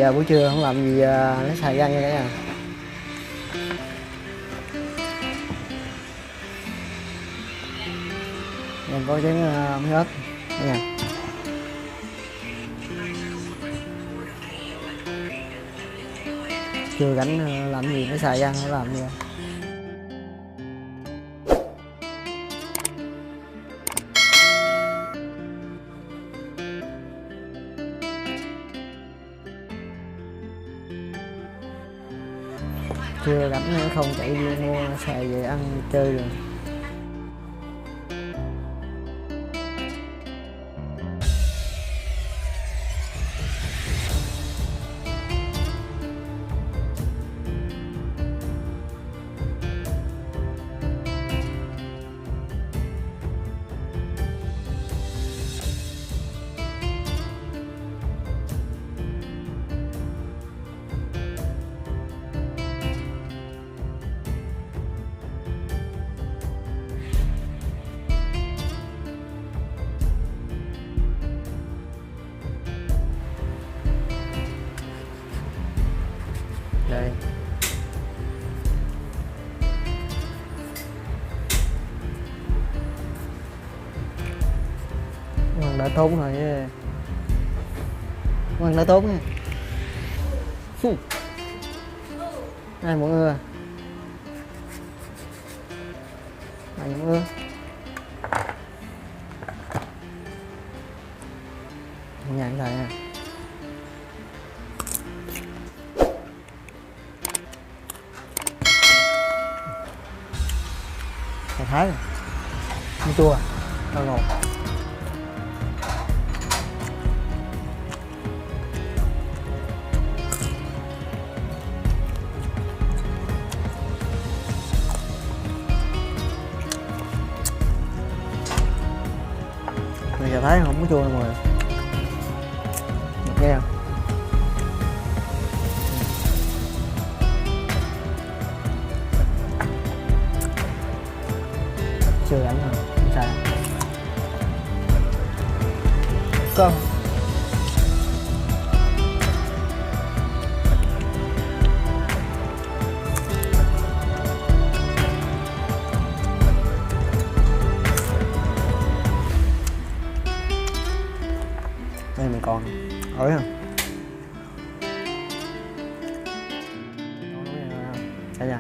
giờ buổi trưa không làm gì, lấy xài răng nha cả nhà. Em có chén muối ớt nha. Chưa rảnh làm gì, lấy xài răng không làm gì. Chưa rảnh không chạy đi mua xài về ăn chơi rồi. Đây. Quần đã tốn rồi chứ. Quần đã tốn nha. Ai muốn ưa? Ai muốn ưa? Nhận lại nha. Cà thái này, không chua, ngon ngọt. Này cà thái không có chua đâu mọi người. Được nghe không? Chưa rảnh rồi, không sao. Cơm. Đây mình còn ổi không? Cả nhà.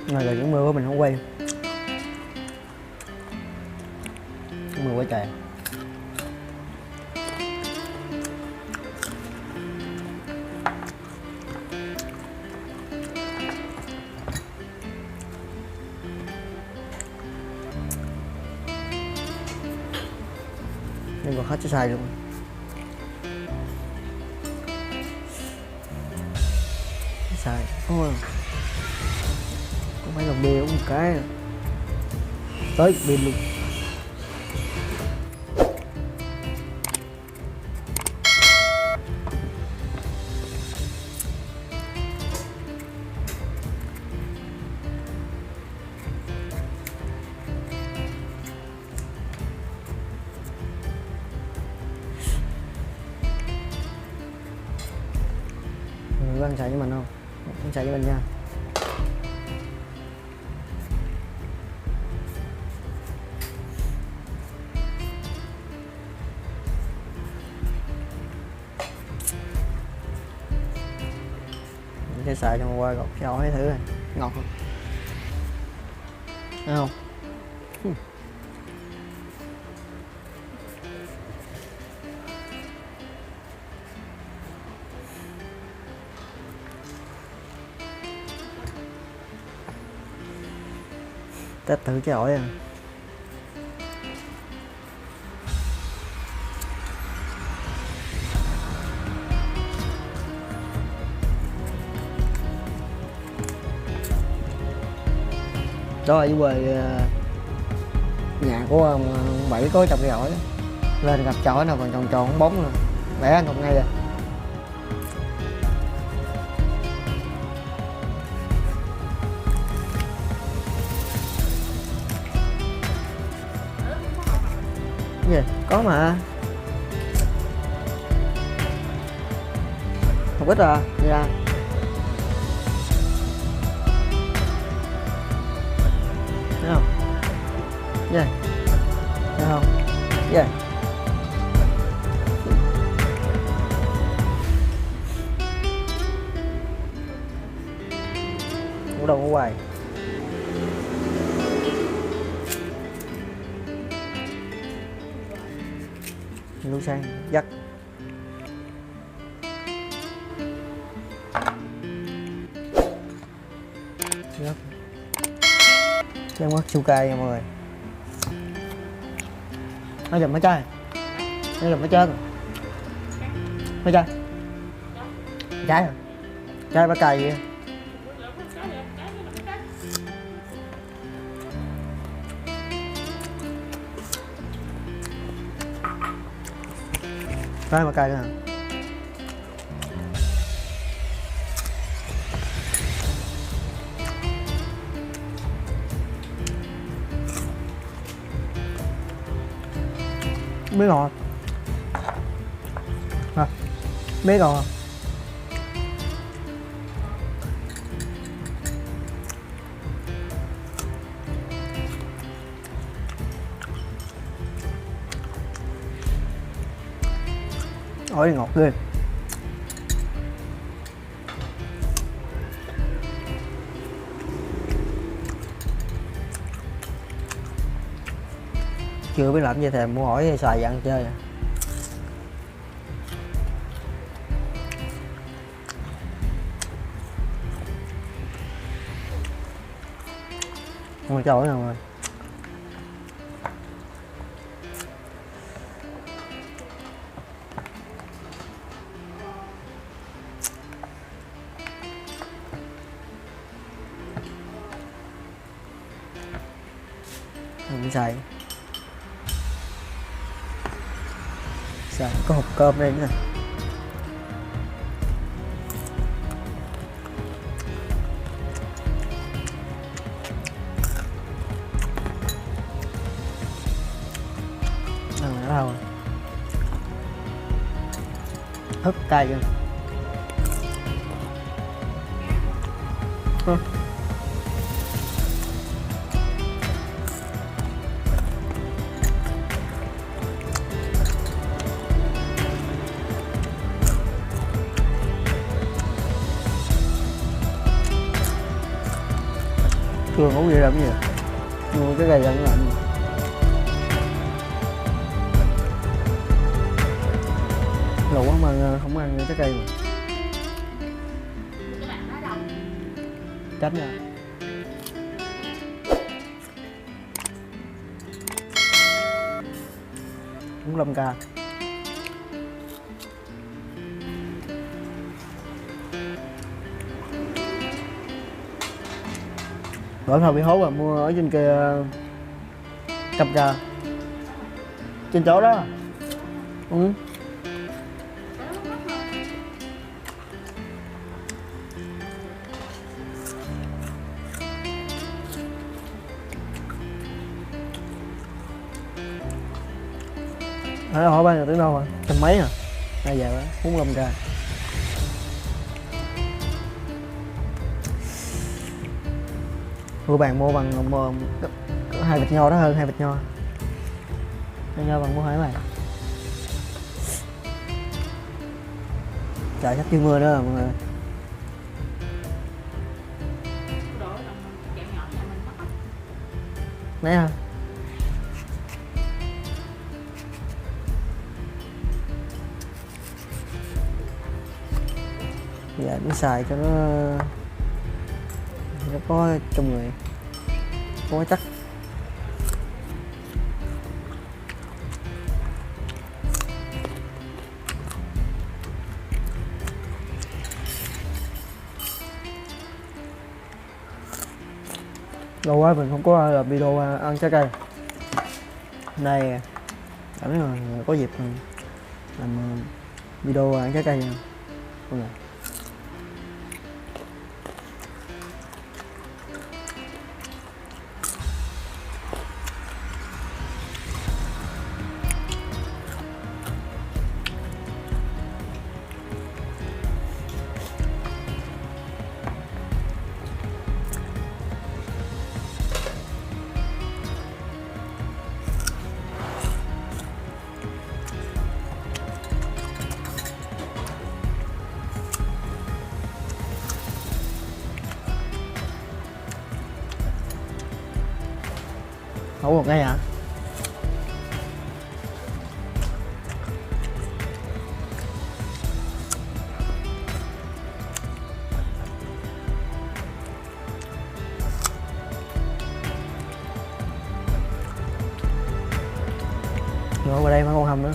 Ngày là những mưa của mình không quay. Mưa quá trời. Nhưng còn hết cho xài luôn. Xài ôi. Có mấy lon bia uống một cái tới bia luôn. Mình có ăn xài với mình không? Ăn xài với mình nha. Cái xài trong qua gọt cái ổi thử này, ngọt không? Thấy không? Test thử cái ổi à. Đó ở dưới quê nhà của ông Bảy có trồng cây ổi, lên gặp chổi nào còn tròn tròn bóng luôn, bẻ ngọc ngay rồi. Gì? Có mà. Không ít à, đi ra. Thấy không? Gì? Thấy không? Gì? Ngủ đâu ngủ hoài. Lưu sang dắt. Dắt. Trang mất su cay nha mọi người. Nó dùm mấy chai. Nó dùm mấy chân. Mấy chai. Trái à? Trái bá cay vậy. Trái bá cay nữa hả? Biết ngon hả? Biết ngon hả? Ôi ngọt ghê. Chưa biết làm gì thèm mua hỏi xài ăn chơi à. Không cho nào rồi. Không xài. Xài có hộp cơm đây nữa. Đâu hấp cay chưa? Chưa ngủ vậy làm gì? Mua cái gầy ăn làm gì? Lẩu mà không ăn trái cây mà. Tránh ra. Cũng 5k. Bữa thôi bị hốt rồi, mua ở trên kia 100k. Trên chỗ đó. Ừ. Hỏi bao nhiêu tiếng đâu à? Trăm mấy à? Bây giờ 45k. Mua bàn mua bằng hai bịch nho đó, hơn hai bịch nho. Hai nho bằng mua hai bài. Trời sắp chưa mưa nữa mọi người. Đấy hả? Dạ nó xài cho nó có trong người có chắc. Lâu quá mình không có làm video ăn trái cây. Này cảm thấy là có dịp làm video ăn trái cây nha mọi người. Không một ngay hả? Ngồi vào đây mà con hầm nữa.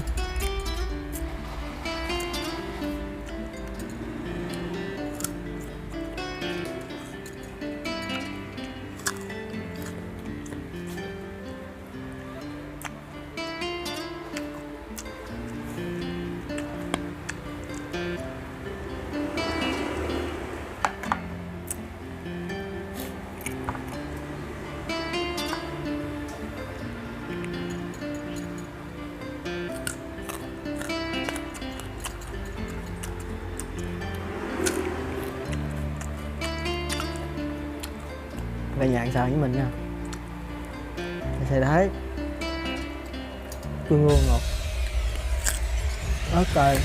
Về nhạn xào với mình nha. Xài đáy tương ương ngọt, ớt cay.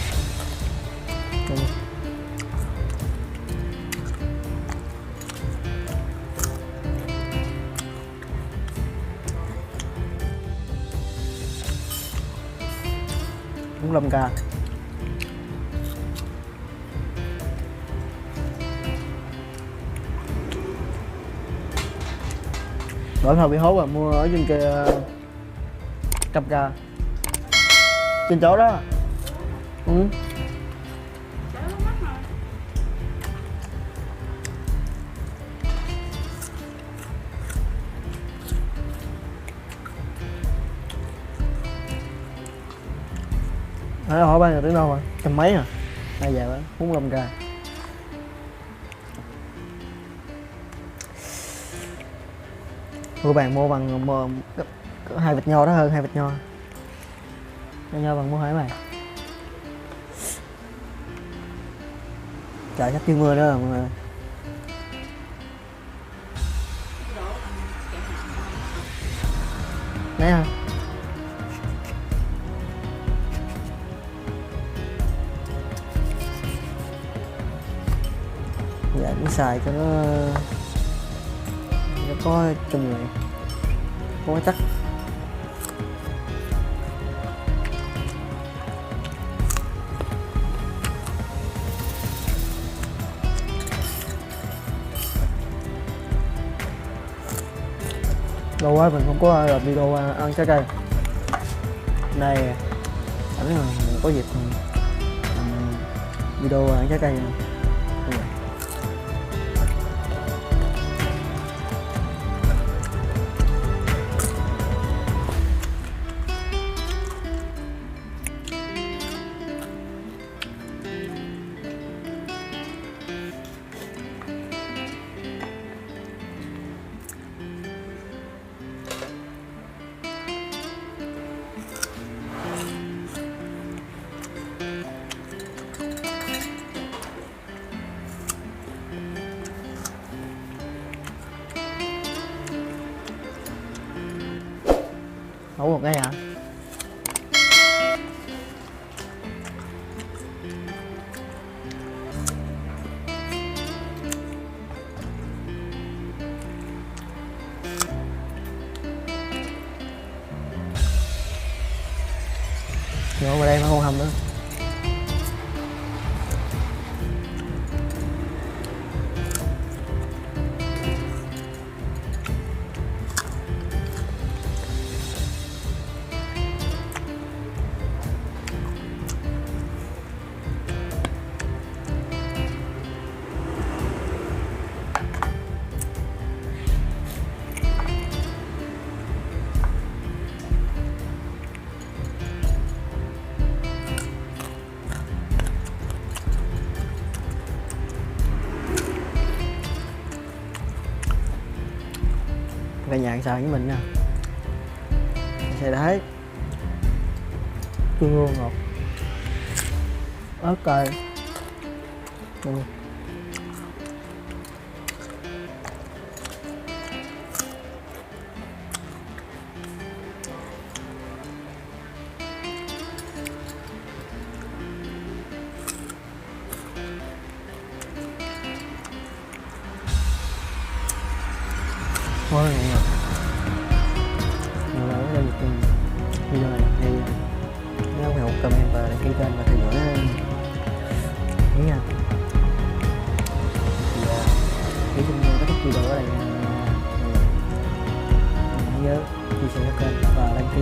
Bún lâm ca. Đổi hồi bị hốt à, mua ở trên kia cặp ca trên chỗ đó. Ừ. Hỏi bao nhiêu tiếng đâu rồi? Trăm mấy à? Ai về đó, 45k. Mua bàn mua bằng hai vịt nho đó, hơn hai vịt nho. Nho bằng mua hỏi mày. Trời sắp chưa mưa nữa rồi mọi người. Nè hả? Dạ nó xài cho nó có chung này, có chắc. Lâu quá mình không có làm video ăn trái cây này, ảnh là có dịp làm video ăn trái cây này. Nấu một cái hả? Nấu vào đây mà không hầm nữa. Về nhà ăn xào với mình nha. Xài đáy tương ương ngọt, ớt cay. Ôi, ký kênh và theo dõi nhé nha. Thì xin kết thúc video ở đây. Hãy nhớ chia sẻ kênh và đăng ký